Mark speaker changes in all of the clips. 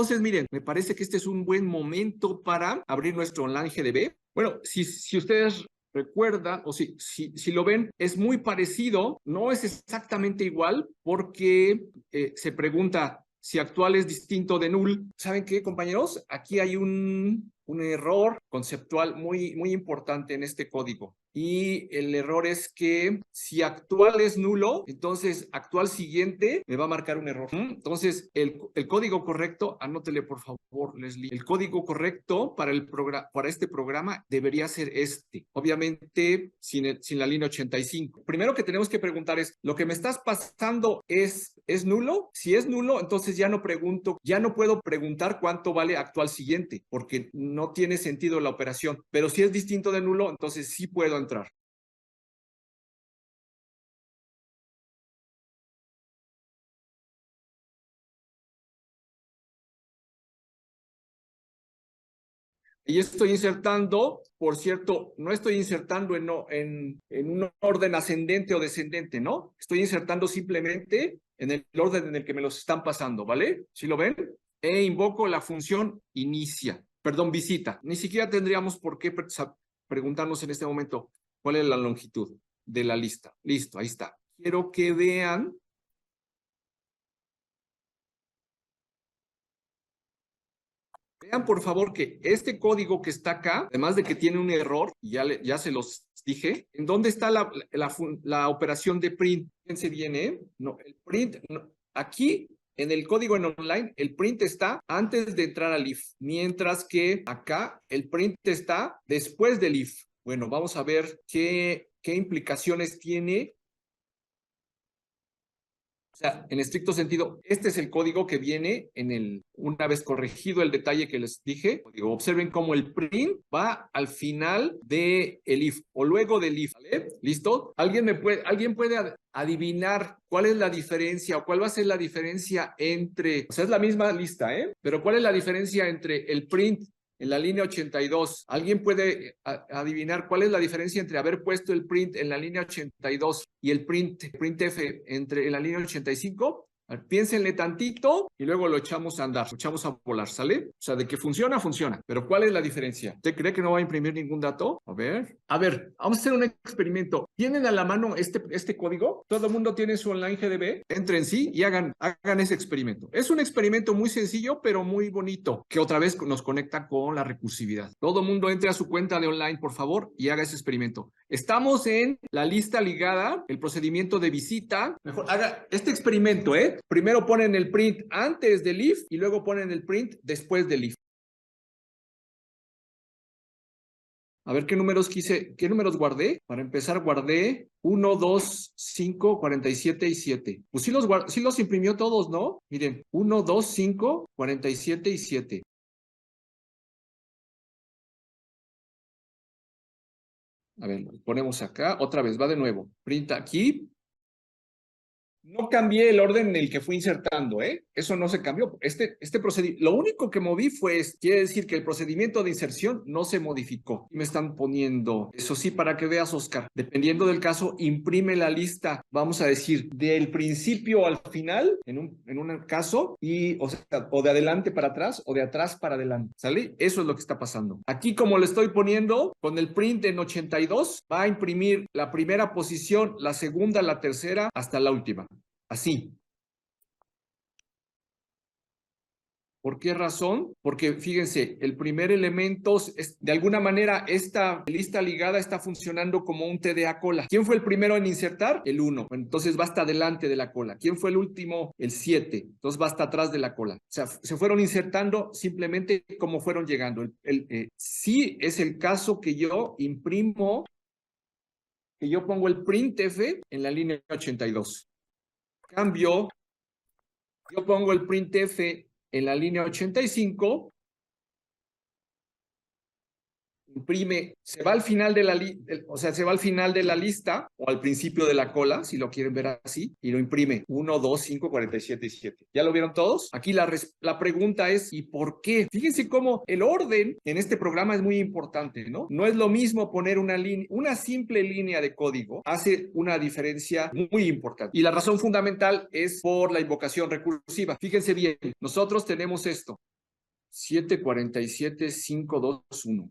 Speaker 1: entonces, miren, me parece que este es un buen momento para abrir nuestro online GDB. Bueno, si ustedes recuerdan, o si lo ven, es muy parecido, no es exactamente igual, porque se pregunta si actual es distinto de null. ¿Saben qué, compañeros? Aquí hay un error conceptual muy importante en este código. Y el error es que si actual es nulo, entonces actual siguiente me va a marcar un error. Entonces, el código correcto, anótele por favor, Leslie. El código correcto para este programa debería ser este. Obviamente, sin la línea 85. Primero que tenemos que preguntar es, ¿lo que me estás pasando es nulo? Si es nulo, entonces ya no puedo preguntar cuánto vale actual siguiente, porque no tiene sentido la operación. Pero si es distinto de nulo, entonces sí puedo entrar. Y estoy insertando, por cierto, no estoy insertando en un orden ascendente o descendente, ¿no? Estoy insertando simplemente en el orden en el que me los están pasando, ¿vale? ¿Sí lo ven? E invoco la función visita. Ni siquiera tendríamos por qué preguntarnos en este momento cuál es la longitud de la lista. Listo, ahí está. Quiero que vean. Vean, por favor, que este código que está acá, además de que tiene un error, y ya se los dije, ¿en dónde está la operación de print? Fíjense bien, ¿eh? No, el print, no, aquí en el código en online, el print está antes de entrar al if, mientras que acá el print está después del if. Bueno, vamos a ver qué implicaciones tiene. O sea, en estricto sentido, este es el código que viene una vez corregido el detalle que les dije. Observen cómo el print va al final del if o luego del if, ¿vale? ¿Listo? ¿Alguien puede adivinar cuál es la diferencia o cuál va a ser la diferencia entre, o sea, es la misma lista, ¿eh? Pero ¿cuál es la diferencia entre el print en la línea 82? ¿Alguien puede adivinar cuál es la diferencia entre haber puesto el print en la línea 82 y el printf en la línea 85? Piénsenle tantito y luego lo echamos a andar, lo echamos a volar, ¿sale? O sea, de que funciona, funciona. Pero ¿cuál es la diferencia? ¿Usted cree que no va a imprimir ningún dato? A ver, vamos a hacer un experimento. ¿Tienen a la mano este código? ¿Todo el mundo tiene su online GDB? Entren sí y hagan ese experimento. Es un experimento muy sencillo, pero muy bonito, que otra vez nos conecta con la recursividad. Todo el mundo entre a su cuenta de online, por favor, y haga ese experimento. Estamos en la lista ligada, el procedimiento de visita. Mejor haga este experimento, ¿eh? Primero ponen el print antes del if y luego ponen el print después del if. A ver qué números guardé. Para empezar, guardé 1, 2, 5, 47 y 7. Pues sí los imprimió todos, ¿no? Miren, 1, 2, 5, 47 y 7. A ver, lo ponemos acá. Otra vez, va de nuevo. Print aquí. No cambié el orden en el que fui insertando, ¿eh? Eso no se cambió. Este procedimiento, lo único que moví quiere decir que el procedimiento de inserción no se modificó. Me están poniendo, eso sí, para que veas, Oscar, dependiendo del caso, imprime la lista, vamos a decir, del principio al final, en un caso, o de adelante para atrás, o de atrás para adelante, ¿sale? Eso es lo que está pasando. Aquí, como le estoy poniendo, con el print en 82, va a imprimir la primera posición, la segunda, la tercera, hasta la última. Así. ¿Por qué razón? Porque fíjense, el primer elemento, de alguna manera, esta lista ligada está funcionando como un TDA cola. ¿Quién fue el primero en insertar? El 1. Entonces va hasta delante de la cola. ¿Quién fue el último? El 7. Entonces va hasta atrás de la cola. O sea, se fueron insertando simplemente como fueron llegando. Sí es el caso que yo imprimo, que yo pongo el printf en la línea 82. Cambio, yo pongo el printf en la línea 85, imprime, se va al final de se va al final de la lista o al principio de la cola, si lo quieren ver así, y lo imprime 1, 2, 5, 47 y 7. ¿Ya lo vieron todos? Aquí la pregunta es, ¿y por qué? Fíjense cómo el orden en este programa es muy importante, ¿no? No es lo mismo poner una simple línea de código, hace una diferencia muy importante. Y la razón fundamental es por la invocación recursiva. Fíjense bien, nosotros tenemos esto. 747-521.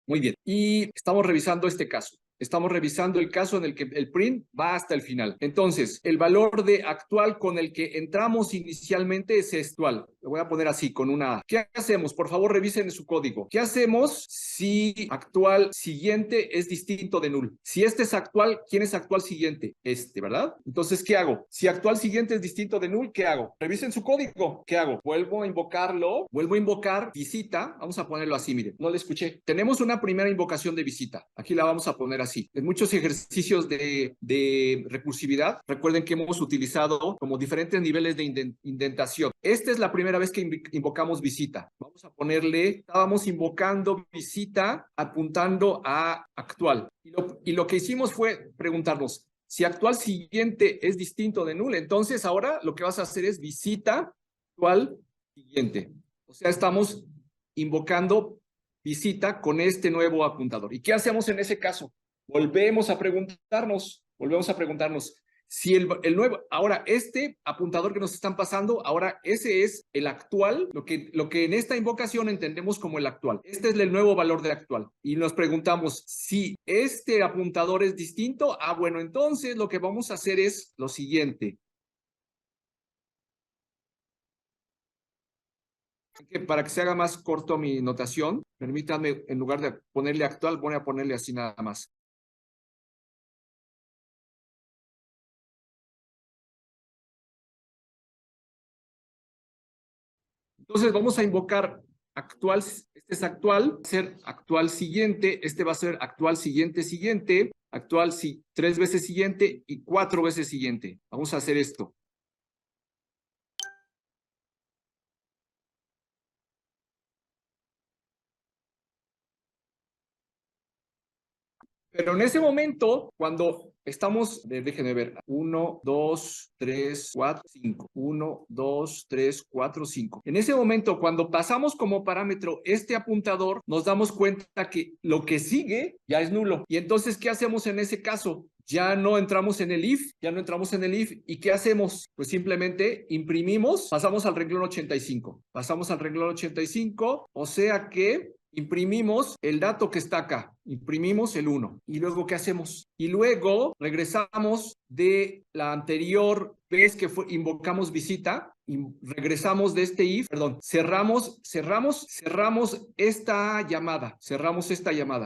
Speaker 1: Muy bien. Y estamos revisando este caso. Estamos revisando el caso en el que el print va hasta el final. Entonces, el valor de actual con el que entramos inicialmente es actual. Lo voy a poner así, con una A. ¿Qué hacemos? Por favor, revisen su código. ¿Qué hacemos si actual siguiente es distinto de null? Si este es actual, ¿quién es actual siguiente? Este, ¿verdad? Entonces, ¿qué hago? Si actual siguiente es distinto de null, ¿qué hago? Revisen su código. ¿Qué hago? Vuelvo a invocarlo. Vuelvo a invocar visita. Vamos a ponerlo así, miren. No le escuché. Tenemos una primera invocación de visita. Aquí la vamos a poner así. En muchos ejercicios de recursividad, recuerden que hemos utilizado como diferentes niveles de indentación. Esta es la primera vez que invocamos visita. Vamos a ponerle, estábamos invocando visita apuntando a actual. Y lo que hicimos fue preguntarnos, si actual siguiente es distinto de null, entonces ahora lo que vas a hacer es visita actual siguiente. O sea, estamos invocando visita con este nuevo apuntador. ¿Y qué hacemos en ese caso? Volvemos a preguntarnos si el nuevo, ahora este apuntador que nos están pasando, ahora ese es el actual, lo que en esta invocación entendemos como el actual. Este es el nuevo valor de actual. Y nos preguntamos si este apuntador es distinto. Bueno, entonces lo que vamos a hacer es lo siguiente. Para que se haga más corto mi notación, permítanme, en lugar de ponerle actual, voy a ponerle así nada más. Entonces vamos a invocar actual, este es actual, va a ser actual siguiente, este va a ser actual siguiente siguiente, actual 3 veces siguiente y 4 veces siguiente. Vamos a hacer esto. Pero en ese momento, cuando estamos, déjenme ver, 1, 2, 3, 4, 5. 1, 2, 3, 4, 5. En ese momento, cuando pasamos como parámetro este apuntador, nos damos cuenta que lo que sigue ya es nulo. Y entonces, ¿qué hacemos en ese caso? Ya no entramos en el if, ¿y qué hacemos? Pues simplemente imprimimos, pasamos al renglón 85. Pasamos al renglón 85, o sea que imprimimos el dato que está acá, imprimimos el 1. ¿Y luego qué hacemos? Y luego regresamos de la anterior vez que invocamos visita, y regresamos de este if, perdón, cerramos esta llamada.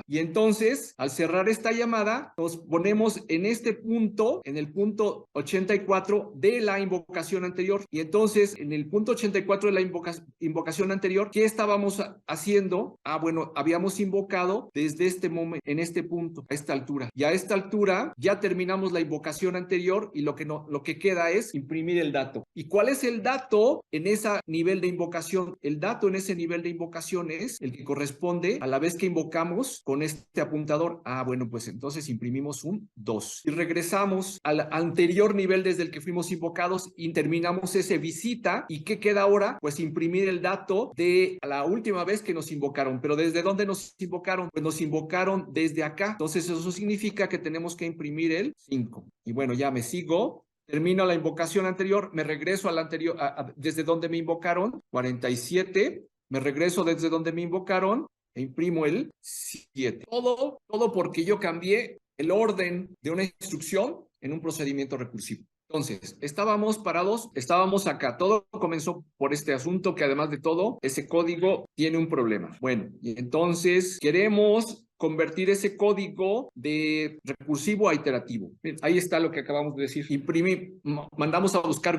Speaker 1: Y entonces, al cerrar esta llamada, nos ponemos en este punto, en el punto 84 de la invocación anterior. Y entonces, en el punto 84 de la invocación anterior, ¿qué estábamos haciendo? Bueno, habíamos invocado desde este momento, en este punto, a esta altura. Y a esta altura ya terminamos la invocación anterior y lo que queda es imprimir el dato. ¿Y cuál es el dato en ese nivel de invocación? El dato en ese nivel de invocación es el que corresponde a la vez que invocamos con este apuntador. Bueno, pues entonces imprimimos un 2. Y regresamos al anterior nivel desde el que fuimos invocados y terminamos ese visita. ¿Y qué queda ahora? Pues imprimir el dato de la última vez que nos invocaron. ¿Pero desde dónde nos invocaron? Pues nos invocaron desde acá. Entonces eso significa que tenemos que imprimir el 5. Y bueno, ya me sigo. Termino la invocación anterior, me regreso al anterior, desde donde me invocaron, 47, me regreso desde donde me invocaron e imprimo el 7. Todo porque yo cambié el orden de una instrucción en un procedimiento recursivo. Entonces, estábamos parados, estábamos acá. Todo comenzó por este asunto que además de todo, ese código tiene un problema. Bueno, y entonces queremos convertir ese código de recursivo a iterativo. Ahí está lo que acabamos de decir. Mandamos a buscar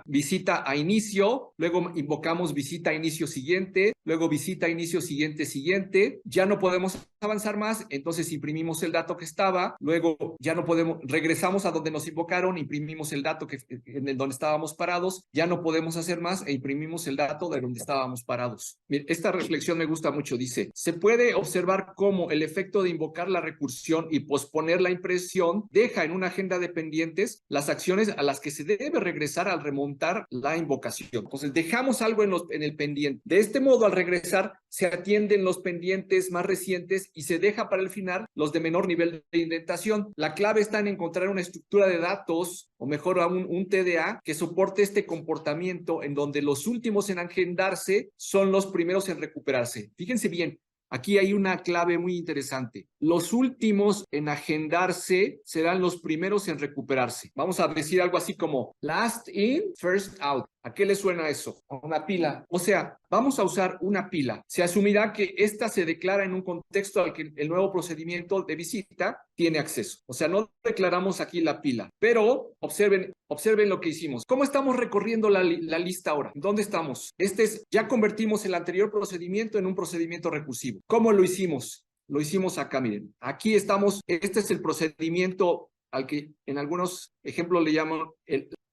Speaker 1: visita a inicio, luego invocamos visita a inicio siguiente, luego visita a inicio siguiente. Ya no podemos avanzar más, entonces imprimimos el dato que estaba, luego ya no podemos, regresamos a donde nos invocaron, imprimimos el dato en el donde estábamos parados, ya no podemos hacer más e imprimimos el dato de donde estábamos parados. Esta reflexión me gusta mucho, dice, se puede observar cómo el efecto de invocar la recursión y posponer la impresión deja en una agenda de pendientes las acciones a las que se debe regresar al remontar la invocación. Entonces dejamos algo en el pendiente. De este modo, al regresar, se atienden los pendientes más recientes y se deja para el final los de menor nivel de indentación. La clave está en encontrar una estructura de datos, o mejor aún un TDA, que soporte este comportamiento en donde los últimos en agendarse son los primeros en recuperarse. Fíjense bien, aquí hay una clave muy interesante. Los últimos en agendarse serán los primeros en recuperarse. Vamos a decir algo así como last in, first out. ¿A qué le suena eso? A una pila. O sea, vamos a usar una pila. Se asumirá que esta se declara en un contexto al que el nuevo procedimiento de visita tiene acceso. O sea, no declaramos aquí la pila. Pero observen lo que hicimos. ¿Cómo estamos recorriendo la lista ahora? ¿Dónde estamos? Ya convertimos el anterior procedimiento en un procedimiento recursivo. ¿Cómo lo hicimos? Lo hicimos acá, miren. Aquí estamos. Este es el procedimiento al que en algunos ejemplos le llaman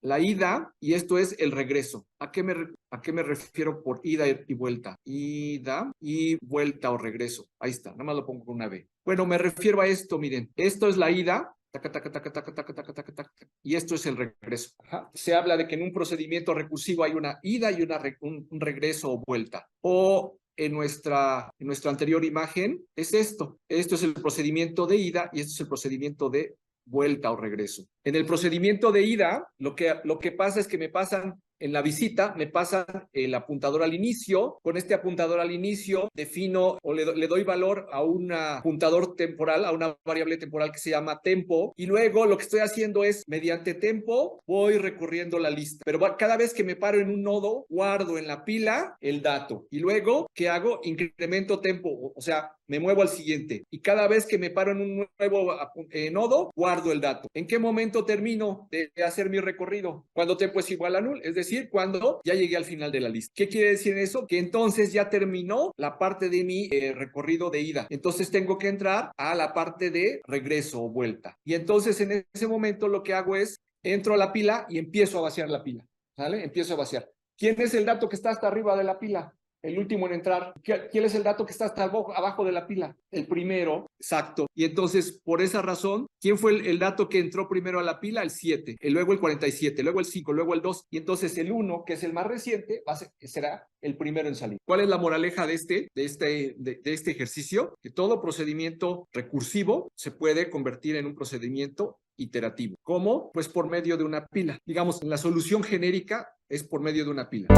Speaker 1: la ida, y esto es el regreso. ¿A qué me refiero por ida y vuelta? Ida y vuelta o regreso. Ahí está, nada más lo pongo con una B. Bueno, me refiero a esto, miren. Esto es la ida, taca, taca, taca, taca, taca, taca, taca, taca, y esto es el regreso. Ajá. Se habla de que en un procedimiento recursivo hay una ida y un regreso o vuelta. O en nuestra anterior imagen es esto. Esto es el procedimiento de ida y esto es el procedimiento de vuelta o regreso. En el procedimiento de ida, lo que pasa es que me pasan en la visita, me pasan el apuntador al inicio. Con este apuntador al inicio defino o le doy valor a un apuntador temporal, a una variable temporal que se llama tempo, y luego lo que estoy haciendo es, mediante tempo, voy recorriendo la lista. Pero cada vez que me paro en un nodo, guardo en la pila el dato. Y luego, ¿qué hago? Incremento tempo, o sea, me muevo al siguiente. Y cada vez que me paro en un nuevo nodo, guardo el dato. ¿En qué momento termino de hacer mi recorrido? Cuando tempo es igual a null, es decir, cuando ya llegué al final de la lista. ¿Qué quiere decir eso? Que entonces ya terminó la parte de mi recorrido de ida. Entonces tengo que entrar a la parte de regreso o vuelta. Y entonces en ese momento lo que hago es, entro a la pila y empiezo a vaciar la pila. ¿Vale? Empiezo a vaciar. ¿Quién es el dato que está hasta arriba de la pila? El último en entrar. ¿Quién es el dato que está hasta abajo de la pila? El primero, exacto. Y entonces, por esa razón, ¿quién fue el dato que entró primero a la pila? El 7, luego el 47, luego el 5, luego el 2, y entonces el 1, que es el más reciente, será el primero en salir. ¿Cuál es la moraleja de este ejercicio? Que todo procedimiento recursivo se puede convertir en un procedimiento iterativo. ¿Cómo? Pues por medio de una pila. Digamos, la solución genérica es por medio de una pila.